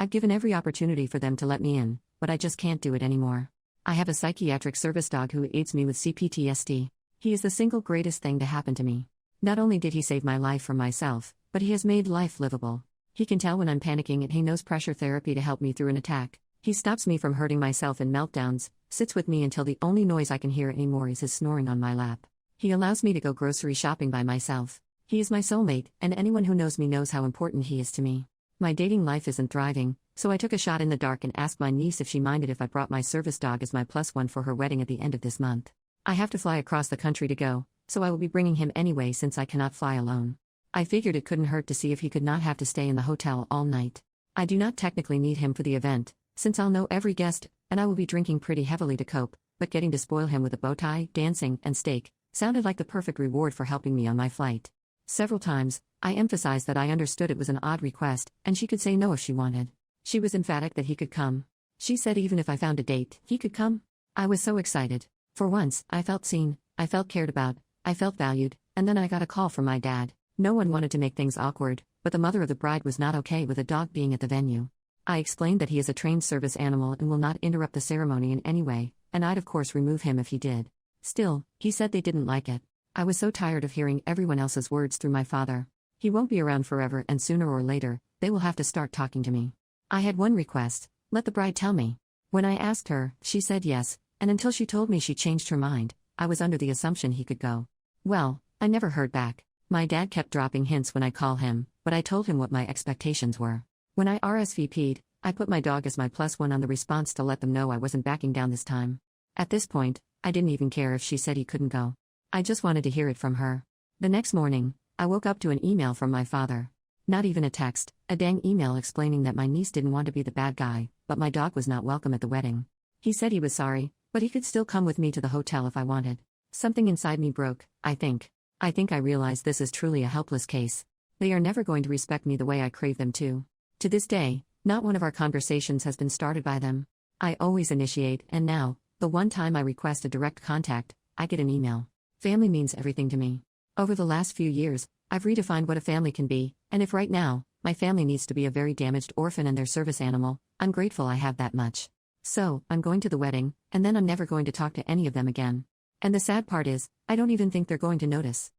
I've given every opportunity for them to let me in, but I just can't do it anymore. I have a psychiatric service dog who aids me with CPTSD. He is the single greatest thing to happen to me. Not only did he save my life from myself, but he has made life livable. He can tell when I'm panicking and he knows pressure therapy to help me through an attack. He stops me from hurting myself in meltdowns, sits with me until the only noise I can hear anymore is his snoring on my lap. He allows me to go grocery shopping by myself. He is my soulmate, and anyone who knows me knows how important he is to me. My dating life isn't thriving, so I took a shot in the dark and asked my niece if she minded if I brought my service dog as my +1 for her wedding at the end of this month. I have to fly across the country to go, so I will be bringing him anyway since I cannot fly alone. I figured it couldn't hurt to see if he could not have to stay in the hotel all night. I do not technically need him for the event, since I'll know every guest, and I will be drinking pretty heavily to cope, but getting to spoil him with a bow tie, dancing, and steak sounded like the perfect reward for helping me on my flight. Several times, I emphasized that I understood it was an odd request, and she could say no if she wanted. She was emphatic that he could come. She said even if I found a date, he could come. I was so excited. For once, I felt seen, I felt cared about, I felt valued, and then I got a call from my dad. No one wanted to make things awkward, but the mother of the bride was not okay with a dog being at the venue. I explained that he is a trained service animal and will not interrupt the ceremony in any way, and I'd of course remove him if he did. Still, he said they didn't like it. I was so tired of hearing everyone else's words through my father. He won't be around forever, and sooner or later, they will have to start talking to me. I had one request: let the bride tell me. When I asked her, she said yes, and until she told me she changed her mind, I was under the assumption he could go. Well, I never heard back. My dad kept dropping hints when I call him, but I told him what my expectations were. When I RSVP'd, I put my dog as my +1 on the response to let them know I wasn't backing down this time. At this point, I didn't even care if she said he couldn't go. I just wanted to hear it from her. The next morning, I woke up to an email from my father. Not even a text, a dang email explaining that my niece didn't want to be the bad guy, but my dog was not welcome at the wedding. He said he was sorry, but he could still come with me to the hotel if I wanted. Something inside me broke, I think. I think I realized this is truly a helpless case. They are never going to respect me the way I crave them to. To this day, not one of our conversations has been started by them. I always initiate, and now, the one time I request a direct contact, I get an email. Family means everything to me. Over the last few years, I've redefined what a family can be, and if right now, my family needs to be a very damaged orphan and their service animal, I'm grateful I have that much. So, I'm going to the wedding, and then I'm never going to talk to any of them again. And the sad part is, I don't even think they're going to notice.